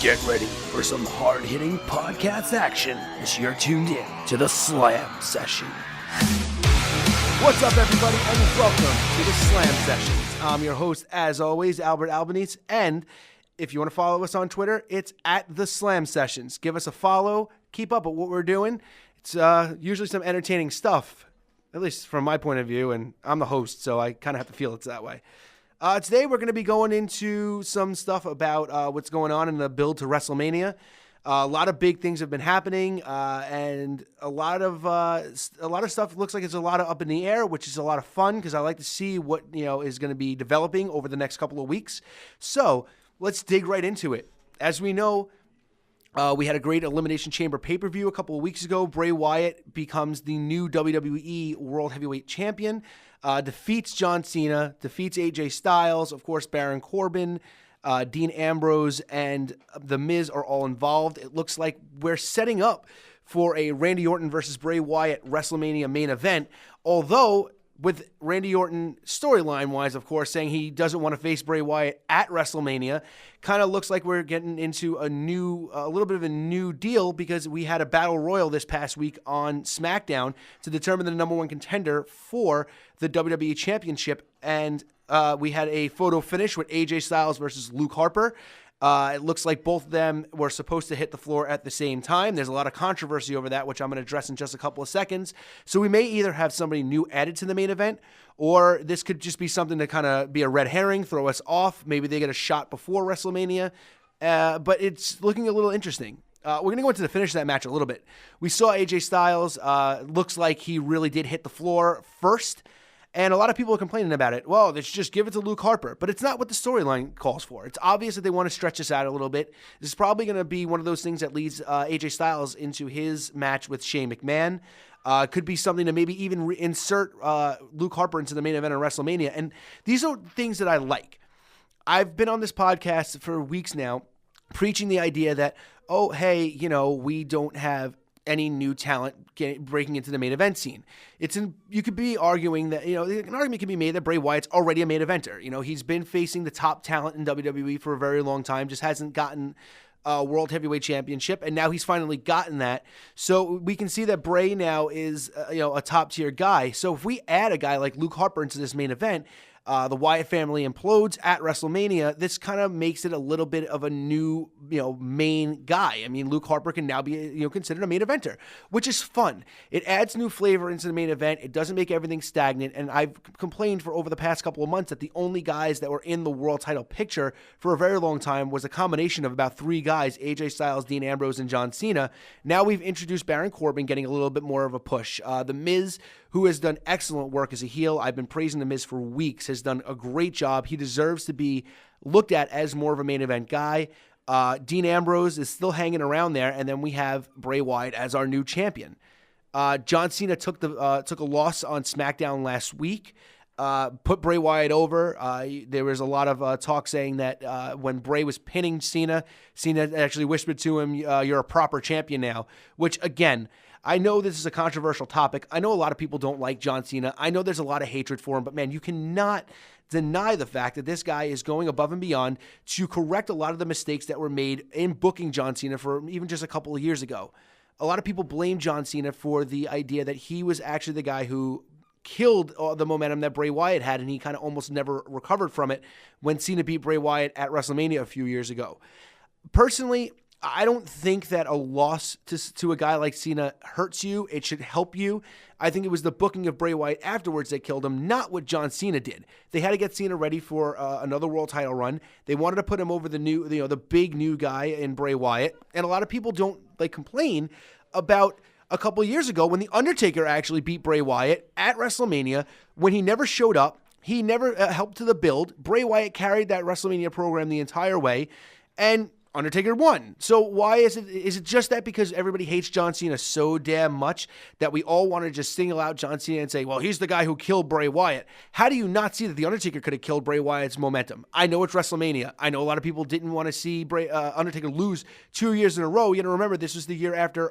Get ready for some hard-hitting podcast action as you're tuned in to the Slam Session. What's up, everybody, and welcome to the Slam Sessions. I'm your host, as always, Albert Albanese, and if you want to follow us on Twitter, it's at the Slam Sessions. Give us a follow, keep up with what we're doing. It's usually some entertaining stuff, at least from my point of view, and I'm the host, so I kind of have to feel it's that way. Today, we're going to be going into some stuff about what's going on in the build to WrestleMania. A lot of big things have been happening, and a lot of stuff looks like it's a lot of up in the air, which is a lot of fun because I like to see what is going to be developing over the next couple of weeks. So let's dig right into it. As we know, we had a great Elimination Chamber pay-per-view a couple of weeks ago. Bray Wyatt becomes the new WWE World Heavyweight Champion. Defeats John Cena, defeats AJ Styles, of course, Baron Corbin, Dean Ambrose, and The Miz are all involved. It looks like we're setting up for a Randy Orton versus Bray Wyatt WrestleMania main event, although with Randy Orton storyline-wise, of course, saying he doesn't want to face Bray Wyatt at WrestleMania, kind of looks like we're getting into a little bit of a new deal because we had a battle royal this past week on SmackDown to determine the number one contender for the WWE Championship, and we had a photo finish with AJ Styles versus Luke Harper. It looks like both of them were supposed to hit the floor at the same time. There's a lot of controversy over that, which I'm going to address in just a couple of seconds. So we may either have somebody new added to the main event, or this could just be something to kind of be a red herring, throw us off. Maybe they get a shot before WrestleMania. But it's looking a little interesting. We're going to go into the finish of that match a little bit. We saw AJ Styles. Looks like he really did hit the floor first. And a lot of people are complaining about it. Well, they should just give it to Luke Harper. But it's not what the storyline calls for. It's obvious that they want to stretch this out a little bit. This is probably going to be one of those things that leads AJ Styles into his match with Shane McMahon. Could be something to maybe even insert Luke Harper into the main event of WrestleMania. And these are things that I like. I've been on this podcast for weeks now preaching the idea that, oh, hey, we don't have any new talent breaking into the main event scene. You could be arguing that, an argument can be made that Bray Wyatt's already a main eventer. He's been facing the top talent in WWE for a very long time, just hasn't gotten a World Heavyweight Championship, and now he's finally gotten that. So we can see that Bray now is, a top tier guy. So if we add a guy like Luke Harper into this main event, the Wyatt family implodes at WrestleMania. This kind of makes it a little bit of a new, main guy. I mean, Luke Harper can now be, considered a main eventer, which is fun. It adds new flavor into the main event. It doesn't make everything stagnant. And I've complained for over the past couple of months that the only guys that were in the world title picture for a very long time was a combination of about three guys: AJ Styles, Dean Ambrose, and John Cena. Now we've introduced Baron Corbin getting a little bit more of a push. The Miz, who has done excellent work as a heel. I've been praising The Miz for weeks, has done a great job. He deserves to be looked at as more of a main event guy. Dean Ambrose is still hanging around there, and then we have Bray Wyatt as our new champion. John Cena took a loss on SmackDown last week, put Bray Wyatt over. There was a lot of talk saying that when Bray was pinning Cena actually whispered to him, "You're a proper champion now," which, again, I know this is a controversial topic. I know a lot of people don't like John Cena. I know there's a lot of hatred for him, but man, you cannot deny the fact that this guy is going above and beyond to correct a lot of the mistakes that were made in booking John Cena for even just a couple of years ago. A lot of people blame John Cena for the idea that he was actually the guy who killed the momentum that Bray Wyatt had, and he kind of almost never recovered from it when Cena beat Bray Wyatt at WrestleMania a few years ago. Personally, I don't think that a loss to a guy like Cena hurts you. It should help you. I think it was the booking of Bray Wyatt afterwards that killed him, not what John Cena did. They had to get Cena ready for another world title run. They wanted to put him over the big new guy in Bray Wyatt. And a lot of people don't complain about a couple of years ago when The Undertaker actually beat Bray Wyatt at WrestleMania when he never showed up. He never helped to the build. Bray Wyatt carried that WrestleMania program the entire way, and Undertaker won. So why is it just that because everybody hates John Cena so damn much that we all want to just single out John Cena and say, well, he's the guy who killed Bray Wyatt? How do you not see that The Undertaker could have killed Bray Wyatt's momentum? I know it's WrestleMania. I know a lot of people didn't want to see Undertaker lose 2 years in a row. You got to remember, this was the year after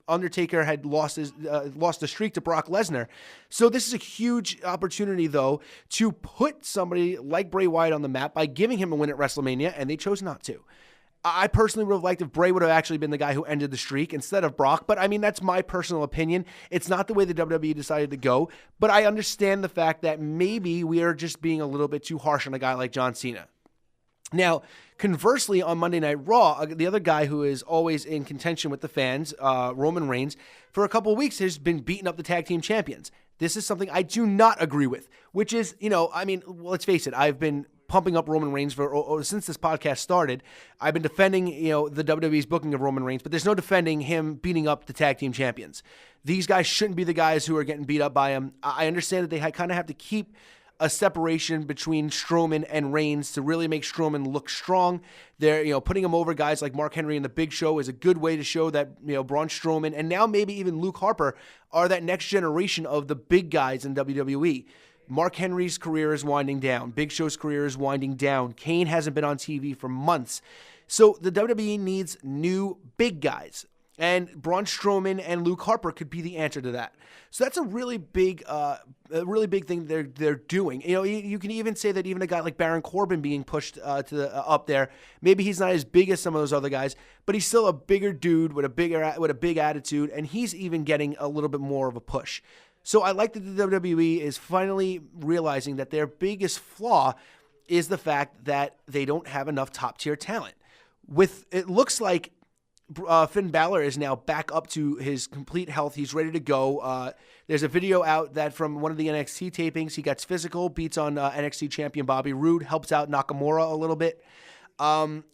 Undertaker had lost the streak to Brock Lesnar. So this is a huge opportunity, though, to put somebody like Bray Wyatt on the map by giving him a win at WrestleMania, and they chose not to. I personally would have liked if Bray would have actually been the guy who ended the streak instead of Brock. But I mean, that's my personal opinion. It's not the way the WWE decided to go. But I understand the fact that maybe we are just being a little bit too harsh on a guy like John Cena. Now, conversely, on Monday Night Raw, the other guy who is always in contention with the fans, Roman Reigns, for a couple of weeks has been beating up the tag team champions. This is something I do not agree with, which is, let's face it, I've been pumping up Roman Reigns since this podcast started. I've been defending, the WWE's booking of Roman Reigns, but there's no defending him beating up the tag team champions. These guys shouldn't be the guys who are getting beat up by him. I understand that they kind of have to keep a separation between Strowman and Reigns to really make Strowman look strong. They're, putting him over guys like Mark Henry in the Big Show is a good way to show that, Braun Strowman and now maybe even Luke Harper are that next generation of the big guys in WWE. Mark Henry's career is winding down. Big Show's career is winding down. Kane hasn't been on TV for months. So the WWE needs new big guys. And Braun Strowman and Luke Harper could be the answer to that. So that's a really big thing they're doing. You can even say that even a guy like Baron Corbin being pushed up there, maybe he's not as big as some of those other guys, but he's still a bigger dude with a big attitude, and he's even getting a little bit more of a push. So I like that the WWE is finally realizing that their biggest flaw is the fact that they don't have enough top-tier talent. It looks like Finn Balor is now back up to his complete health. He's ready to go. There's a video out that from one of the NXT tapings, he gets physical, beats on NXT champion Bobby Roode, helps out Nakamura a little bit.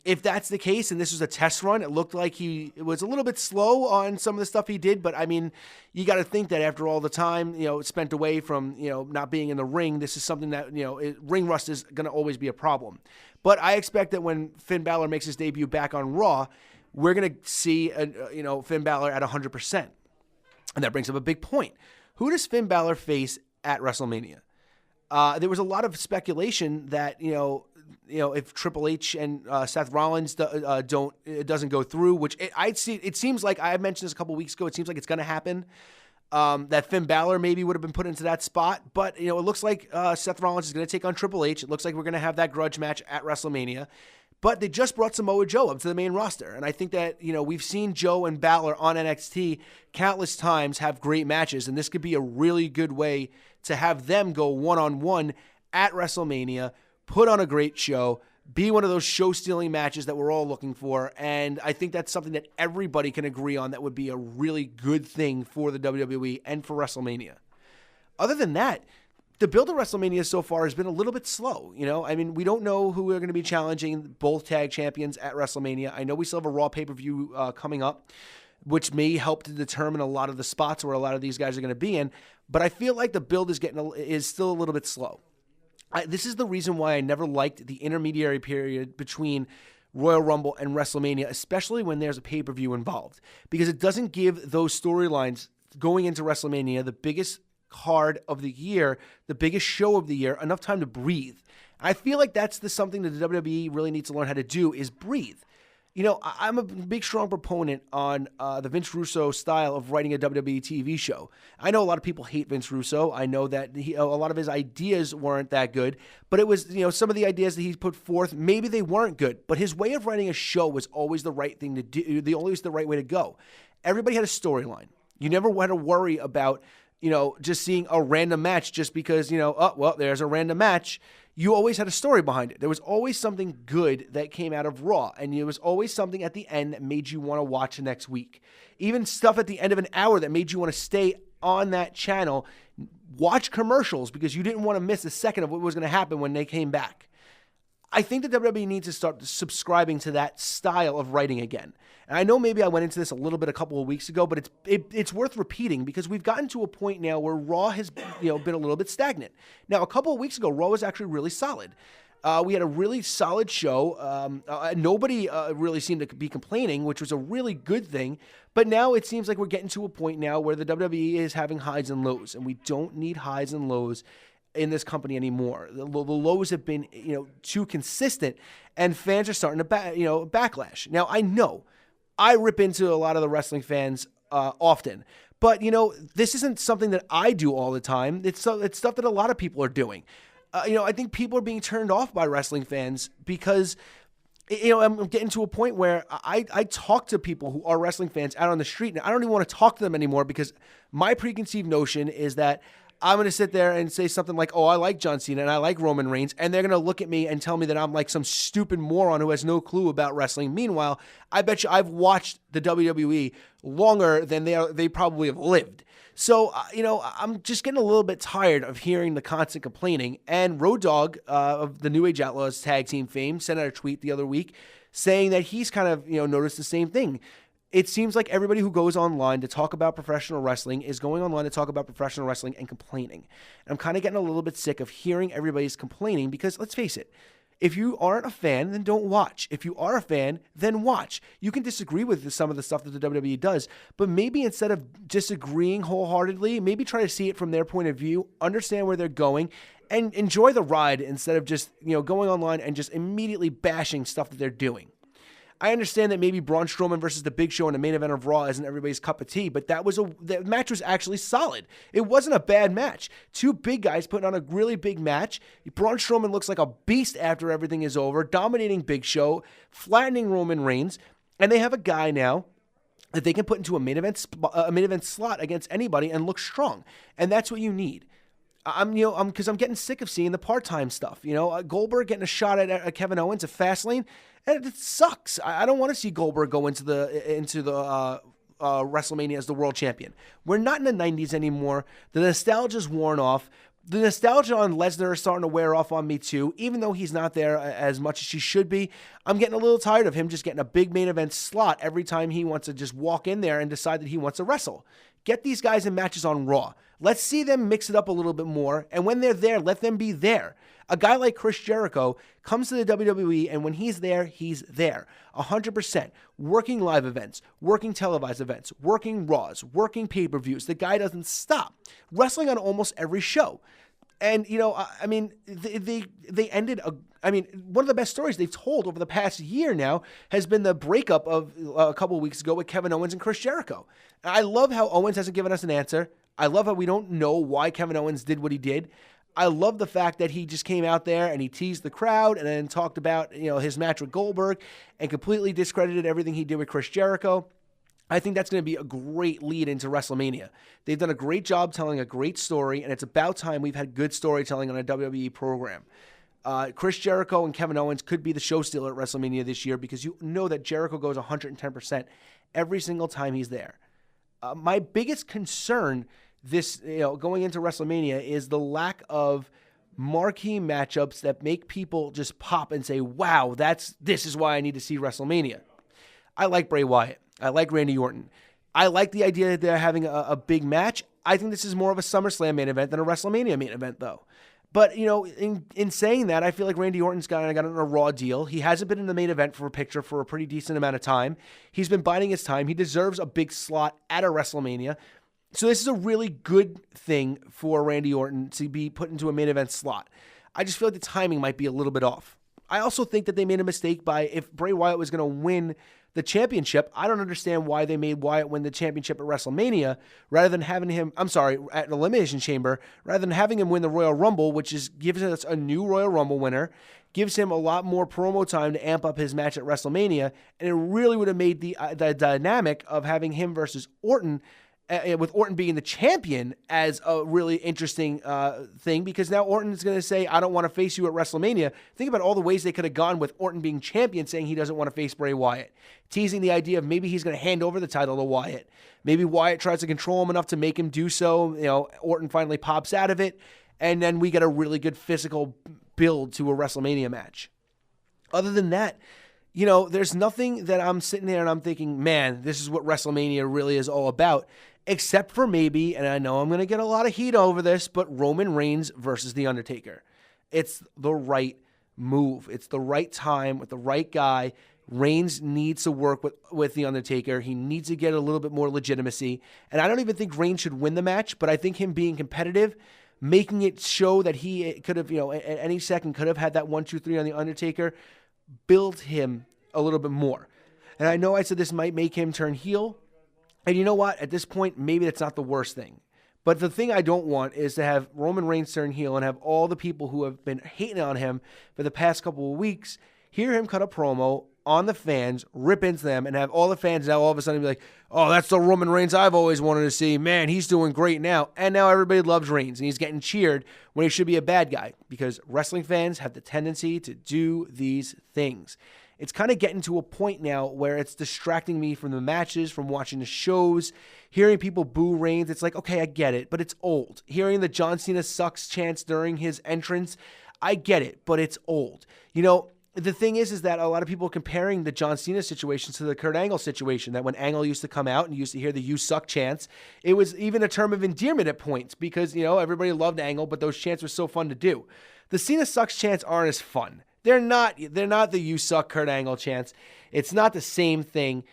If that's the case, and this was a test run, it looked like it was a little bit slow on some of the stuff he did, but I mean, you got to think that after all the time, spent away from, not being in the ring, this is something that, ring rust is going to always be a problem. But I expect that when Finn Balor makes his debut back on Raw, we're going to see, Finn Balor at 100%. And that brings up a big point. Who does Finn Balor face at WrestleMania? There was a lot of speculation that, if Triple H and Seth Rollins doesn't go through, which it seems like, I mentioned this a couple weeks ago, it seems like it's going to happen, that Finn Balor maybe would have been put into that spot. But, it looks like Seth Rollins is going to take on Triple H. It looks like we're going to have that grudge match at WrestleMania. But they just brought Samoa Joe up to the main roster. And I think that, we've seen Joe and Balor on NXT countless times have great matches. And this could be a really good way to have them go one-on-one at WrestleMania, put on a great show, be one of those show-stealing matches that we're all looking for. And I think that's something that everybody can agree on that would be a really good thing for the WWE and for WrestleMania. Other than that, the build of WrestleMania so far has been a little bit slow. We don't know who we're going to be challenging both tag champions at WrestleMania. I know we still have a Raw pay-per-view coming up, which may help to determine a lot of the spots where a lot of these guys are going to be in. But I feel like the build is still a little bit slow. This is the reason why I never liked the intermediary period between Royal Rumble and WrestleMania, especially when there's a pay-per-view involved, because it doesn't give those storylines going into WrestleMania, the biggest card of the year, the biggest show of the year, enough time to breathe. I feel like that's something that the WWE really needs to learn how to do, is breathe. I'm a big, strong proponent on the Vince Russo style of writing a WWE TV show. I know a lot of people hate Vince Russo. I know that a lot of his ideas weren't that good, but it was, some of the ideas that he put forth, maybe they weren't good, but his way of writing a show was always the right thing to do, always the right way to go. Everybody had a storyline. You never had to worry about just seeing a random match just because, there's a random match. You always had a story behind it. There was always something good that came out of Raw, and there was always something at the end that made you want to watch the next week. Even stuff at the end of an hour that made you want to stay on that channel, watch commercials because you didn't want to miss a second of what was going to happen when they came back. I think the WWE needs to start subscribing to that style of writing again. And I know maybe I went into this a little bit a couple of weeks ago, but it's worth repeating because we've gotten to a point now where Raw has been a little bit stagnant. Now, a couple of weeks ago, Raw was actually really solid. We had a really solid show. Nobody really seemed to be complaining, which was a really good thing. But now it seems like we're getting to a point now where the WWE is having highs and lows, and we don't need highs and lows in this company anymore. The lows have been, too consistent, and fans are starting to backlash. Now, I know I rip into a lot of the wrestling fans often, but this isn't something that I do all the time. It's stuff that a lot of people are doing. I think people are being turned off by wrestling fans because I'm getting to a point where I talk to people who are wrestling fans out on the street, and I don't even want to talk to them anymore because my preconceived notion is that I'm going to sit there and say something like, oh, I like John Cena and I like Roman Reigns, and they're going to look at me and tell me that I'm like some stupid moron who has no clue about wrestling. Meanwhile, I bet you I've watched the WWE longer than they probably have lived. So, I'm just getting a little bit tired of hearing the constant complaining. And Road Dogg of the New Age Outlaws tag team fame sent out a tweet the other week saying that he's kind of, noticed the same thing. It seems like everybody who goes online to talk about professional wrestling is going online to talk about professional wrestling and complaining. And I'm kind of getting a little bit sick of hearing everybody's complaining because, let's face it, if you aren't a fan, then don't watch. If you are a fan, then watch. You can disagree with some of the stuff that the WWE does, but maybe instead of disagreeing wholeheartedly, maybe try to see it from their point of view, understand where they're going, and enjoy the ride instead of just, going online and just immediately bashing stuff that they're doing. I understand that maybe Braun Strowman versus The Big Show in the main event of Raw isn't everybody's cup of tea, but the match was actually solid. It wasn't a bad match. Two big guys putting on a really big match. Braun Strowman looks like a beast after everything is over, dominating Big Show, flattening Roman Reigns, and they have a guy now that they can put into a main event slot against anybody and look strong, and that's what you need. Because I'm getting sick of seeing the part-time stuff. Goldberg getting a shot at Kevin Owens at Fastlane, and it sucks. I don't want to see Goldberg go into the WrestleMania as the world champion. We're not in the 90s anymore. The nostalgia's worn off. The nostalgia on Lesnar is starting to wear off on me too, even though he's not there as much as he should be. I'm getting a little tired of him just getting a big main event slot every time he wants to just walk in there and decide that he wants to wrestle. Get these guys in matches on Raw. Let's see them mix it up a little bit more, and when they're there, let them be there. A guy like Chris Jericho comes to the WWE, and when he's there, 100%. Working live events, working televised events, working Raws, working pay-per-views. The guy doesn't stop. Wrestling on almost every show. And, they ended one of the best stories they've told over the past year now has been the breakup of a couple of weeks ago with Kevin Owens and Chris Jericho. I love how Owens hasn't given us an answer. I love how we don't know why Kevin Owens did what he did. I love the fact that he just came out there and he teased the crowd and then talked about, his match with Goldberg and completely discredited everything he did with Chris Jericho. I think that's going to be a great lead into WrestleMania. They've done a great job telling a great story, and it's about time we've had good storytelling on a WWE program. Chris Jericho and Kevin Owens could be the show stealer at WrestleMania this year because you know that Jericho goes 110% every single time he's there. My biggest concern going into WrestleMania is the lack of marquee matchups that make people just pop and say, wow, this is why I need to see WrestleMania. I like Bray Wyatt. I like Randy Orton. I like the idea that they're having a big match. I think this is more of a SummerSlam main event than a WrestleMania main event, though. But, in saying that, I feel like Randy Orton's got on a Raw deal. He hasn't been in the main event for a picture for a pretty decent amount of time. He's been biding his time. He deserves a big slot at a WrestleMania. So this is a really good thing for Randy Orton to be put into a main event slot. I just feel like the timing might be a little bit off. I also think that they made a mistake if Bray Wyatt was going to win the championship. I don't understand why they made Wyatt win the championship at WrestleMania rather than having him, at Elimination Chamber, rather than having him win the Royal Rumble, which gives us a new Royal Rumble winner, gives him a lot more promo time to amp up his match at WrestleMania, and it really would have made the dynamic of having him versus Orton, with Orton being the champion, as a really interesting thing, because now Orton is going to say, I don't want to face you at WrestleMania. Think about all the ways they could have gone with Orton being champion, saying he doesn't want to face Bray Wyatt, teasing the idea of maybe he's going to hand over the title to Wyatt. Maybe Wyatt tries to control him enough to make him do so. Orton finally pops out of it, and then we get a really good physical build to a WrestleMania match. Other than that, there's nothing that I'm sitting there and I'm thinking, man, this is what WrestleMania really is all about. Except for maybe, and I know I'm going to get a lot of heat over this, but Roman Reigns versus The Undertaker. It's the right move. It's the right time with the right guy. Reigns needs to work with The Undertaker. He needs to get a little bit more legitimacy. And I don't even think Reigns should win the match, but I think him being competitive, making it show that he could have, at any second could have had that 1, 2, 3 on The Undertaker, build him a little bit more. And I know I said this might make him turn heel. And you know what? At this point, maybe that's not the worst thing. But the thing I don't want is to have Roman Reigns turn heel and have all the people who have been hating on him for the past couple of weeks hear him cut a promo on the fans, rip into them, and have all the fans now all of a sudden be like, oh, that's the Roman Reigns I've always wanted to see. Man, he's doing great now. And now everybody loves Reigns, and he's getting cheered when he should be a bad guy, because wrestling fans have the tendency to do these things. It's kind of getting to a point now where it's distracting me from the matches, from watching the shows, hearing people boo Reigns. It's like, okay, I get it, but it's old. Hearing the John Cena sucks chants during his entrance, I get it, but it's old. The thing is that a lot of people are comparing the John Cena situation to the Kurt Angle situation, that when Angle used to come out and used to hear the "you suck" chants, it was even a term of endearment at points because, everybody loved Angle, but those chants were so fun to do. The Cena sucks chants aren't as fun. They're not the "you suck" Kurt Angle chants. It's not the same thing.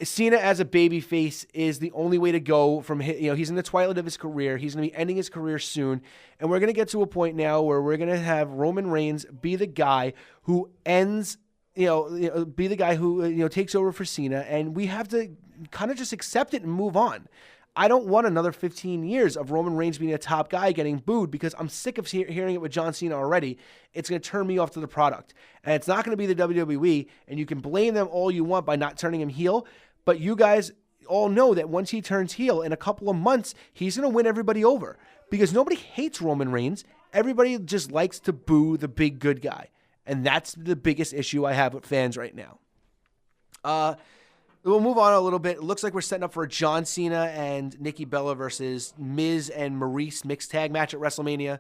Cena as a babyface is the only way to go from, he's in the twilight of his career. He's going to be ending his career soon. And we're going to get to a point now where we're going to have Roman Reigns be the guy who ends, be the guy who, takes over for Cena. And we have to kind of just accept it and move on. I don't want another 15 years of Roman Reigns being a top guy getting booed, because I'm sick of hearing it with John Cena already. It's going to turn me off to the product. And it's not going to be the WWE, and you can blame them all you want by not turning him heel. But you guys all know that once he turns heel, in a couple of months, he's going to win everybody over, because nobody hates Roman Reigns. Everybody just likes to boo the big good guy. And that's the biggest issue I have with fans right now. We'll move on a little bit. It looks like we're setting up for a John Cena and Nikki Bella versus Miz and Maurice mixed tag match at WrestleMania.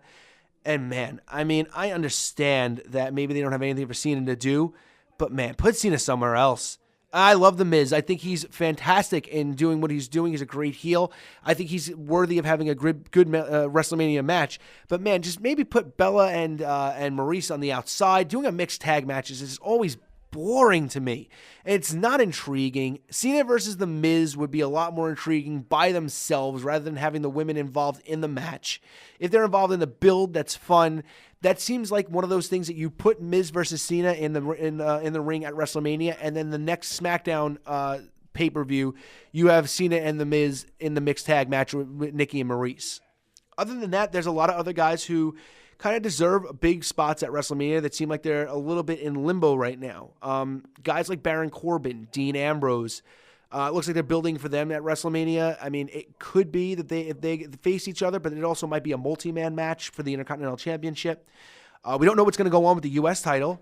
And man, I understand that maybe they don't have anything for Cena to do, but man, put Cena somewhere else. I love The Miz. I think he's fantastic in doing what he's doing. He's a great heel. I think he's worthy of having a good WrestleMania match. But man, just maybe put Bella and Maurice on the outside. Doing a mixed tag matches is always boring to me. It's not intriguing. Cena versus The Miz would be a lot more intriguing by themselves rather than having the women involved in the match. If they're involved in the build, that's fun. That seems like one of those things that you put Miz versus Cena in the ring at WrestleMania, and then the next SmackDown pay-per-view, you have Cena and The Miz in the mixed tag match with Nikki and Maurice. Other than that, there's a lot of other guys who kind of deserve big spots at WrestleMania that seem like they're a little bit in limbo right now. Guys like Baron Corbin, Dean Ambrose. It looks like they're building for them at WrestleMania. It could be that if they face each other, but it also might be a multi-man match for the Intercontinental Championship. We don't know what's going to go on with the U.S. title.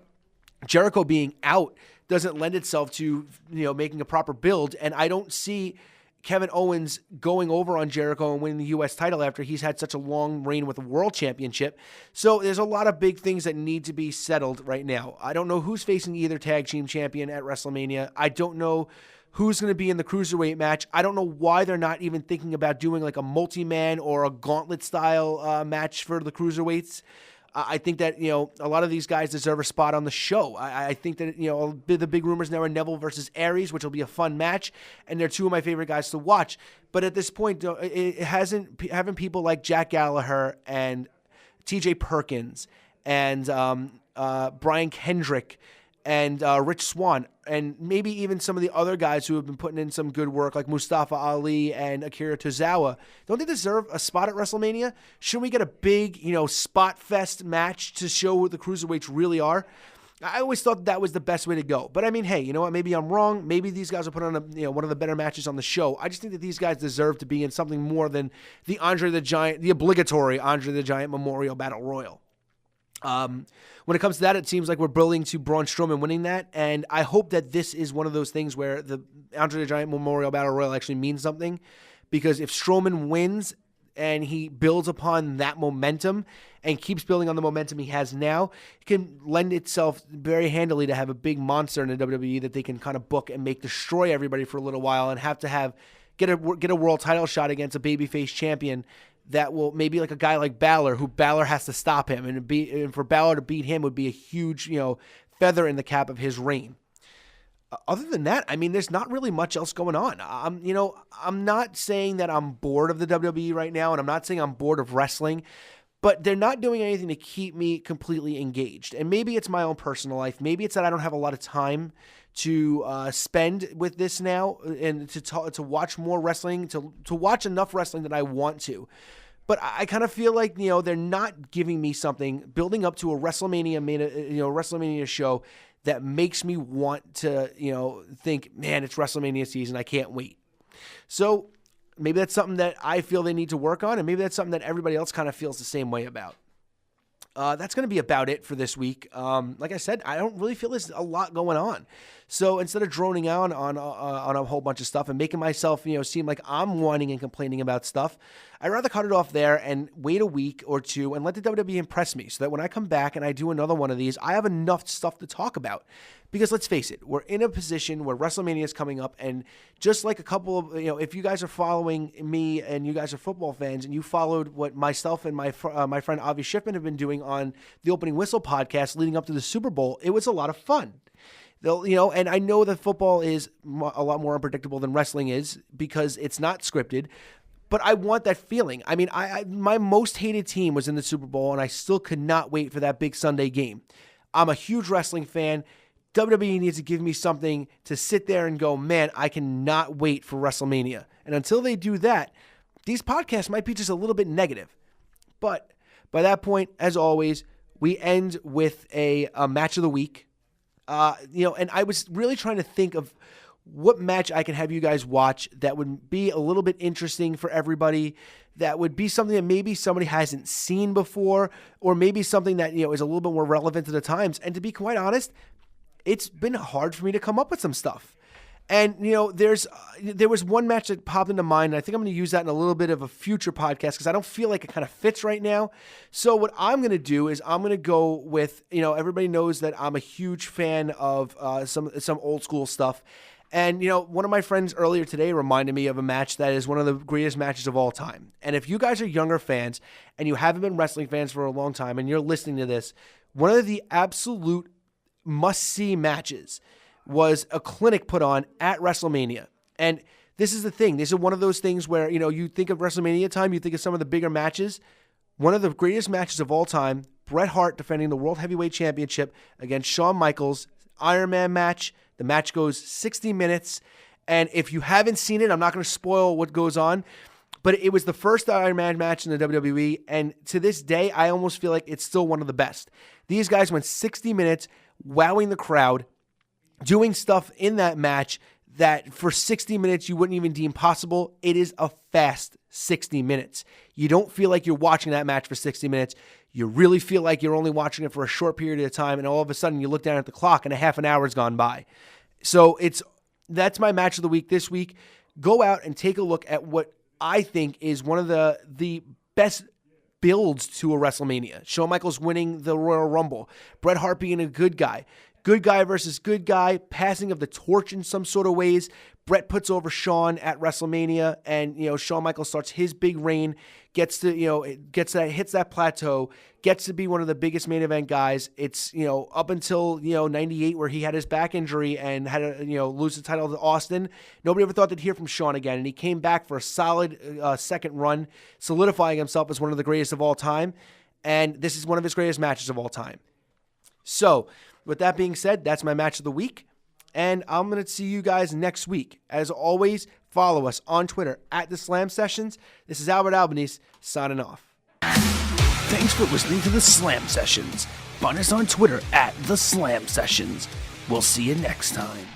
Jericho being out doesn't lend itself to making a proper build, and I don't see Kevin Owens going over on Jericho and winning the U.S. title after he's had such a long reign with the World Championship. So there's a lot of big things that need to be settled right now. I don't know who's facing either tag team champion at WrestleMania. I don't know who's going to be in the Cruiserweight match. I don't know why they're not even thinking about doing like a multi-man or a gauntlet-style match for the Cruiserweights. I think that, a lot of these guys deserve a spot on the show. I think that, the big rumors now are Neville versus Aries, which will be a fun match, and they're two of my favorite guys to watch. But at this point, having people like Jack Gallagher and TJ Perkins and Brian Kendrick and Rich Swann, and maybe even some of the other guys who have been putting in some good work, like Mustafa Ali and Akira Tozawa, don't they deserve a spot at WrestleMania? Shouldn't we get a big, spot fest match to show what the Cruiserweights really are? I always thought that was the best way to go. But hey, you know what? Maybe I'm wrong. Maybe these guys will put on one of the better matches on the show. I just think that these guys deserve to be in something more than the obligatory Andre the Giant Memorial Battle Royal. When it comes to that, it seems like we're building to Braun Strowman winning that, and I hope that this is one of those things where the Andre the Giant Memorial Battle Royal actually means something, because if Strowman wins and he builds upon that momentum and keeps building on the momentum he has now, it can lend itself very handily to have a big monster in the WWE that they can kind of book and make destroy everybody for a little while and have to get a world title shot against a babyface champion that will maybe like a guy like Balor, who Balor has to stop him, and for Balor to beat him would be a huge, feather in the cap of his reign. Other than that, there's not really much else going on. I'm not saying that I'm bored of the WWE right now, and I'm not saying I'm bored of wrestling, but they're not doing anything to keep me completely engaged. And maybe it's my own personal life. Maybe it's that I don't have a lot of time to spend with this now, and to watch more wrestling, to watch enough wrestling that I want to. But I kind of feel like, they're not giving me something building up to a WrestleMania WrestleMania show that makes me want to, think, man, it's WrestleMania season. I can't wait. So maybe that's something that I feel they need to work on, and maybe that's something that everybody else kind of feels the same way about. That's going to be about it for this week. Like I said, I don't really feel there's a lot going on. So instead of droning out on a whole bunch of stuff and making myself, seem like I'm whining and complaining about stuff, I'd rather cut it off there and wait a week or two and let the WWE impress me so that when I come back and I do another one of these, I have enough stuff to talk about. Because let's face it, we're in a position where WrestleMania is coming up, and just like a couple of, if you guys are following me and you guys are football fans and you followed what myself and my friend Avi Schiffman have been doing on the Opening Whistle podcast leading up to the Super Bowl, it was a lot of fun. And I know that football is a lot more unpredictable than wrestling is because it's not scripted, but I want that feeling. I mean, my most hated team was in the Super Bowl, and I still could not wait for that big Sunday game. I'm a huge wrestling fan. WWE needs to give me something to sit there and go, man, I cannot wait for WrestleMania. And until they do that, these podcasts might be just a little bit negative. But by that point, as always, we end with a match of the week. And I was really trying to think of what match I can have you guys watch that would be a little bit interesting for everybody, that would be something that maybe somebody hasn't seen before, or maybe something that, is a little bit more relevant to the times. And to be quite honest, it's been hard for me to come up with some stuff. And, there was one match that popped into mind, and I think I'm going to use that in a little bit of a future podcast because I don't feel like it kind of fits right now. So what I'm going to do is I'm going to go with, everybody knows that I'm a huge fan of some old school stuff. And, one of my friends earlier today reminded me of a match that is one of the greatest matches of all time. And if you guys are younger fans and you haven't been wrestling fans for a long time and you're listening to this, one of the absolute must-see matches was a clinic put on at WrestleMania. And this is the thing. This is one of those things where, you think of WrestleMania time, you think of some of the bigger matches. One of the greatest matches of all time, Bret Hart defending the World Heavyweight Championship against Shawn Michaels, Iron Man match. The match goes 60 minutes. And if you haven't seen it, I'm not going to spoil what goes on, but it was the first Iron Man match in the WWE. And to this day, I almost feel like it's still one of the best. These guys went 60 minutes, wowing the crowd, doing stuff in that match that for 60 minutes you wouldn't even deem possible. It is a fast 60 minutes. You don't feel like you're watching that match for 60 minutes. You really feel like you're only watching it for a short period of time, and all of a sudden you look down at the clock and a half an hour has gone by. So that's my match of the week this week. Go out and take a look at what I think is one of the best builds to a WrestleMania. Shawn Michaels winning the Royal Rumble. Bret Hart being a good guy. Good guy versus good guy. Passing of the torch in some sort of ways. Bret puts over Shawn at WrestleMania, and Shawn Michaels starts his big reign, hits that plateau, gets to be one of the biggest main event guys. It's up until 98 where he had his back injury and had to lose the title to Austin. Nobody ever thought they'd hear from Shawn again, and he came back for a solid second run, solidifying himself as one of the greatest of all time. And this is one of his greatest matches of all time. So, with that being said, that's my match of the week. And I'm going to see you guys next week. As always, follow us on Twitter at The Slam Sessions. This is Albert Albanese signing off. Thanks for listening to The Slam Sessions. Find us on Twitter at The Slam Sessions. We'll see you next time.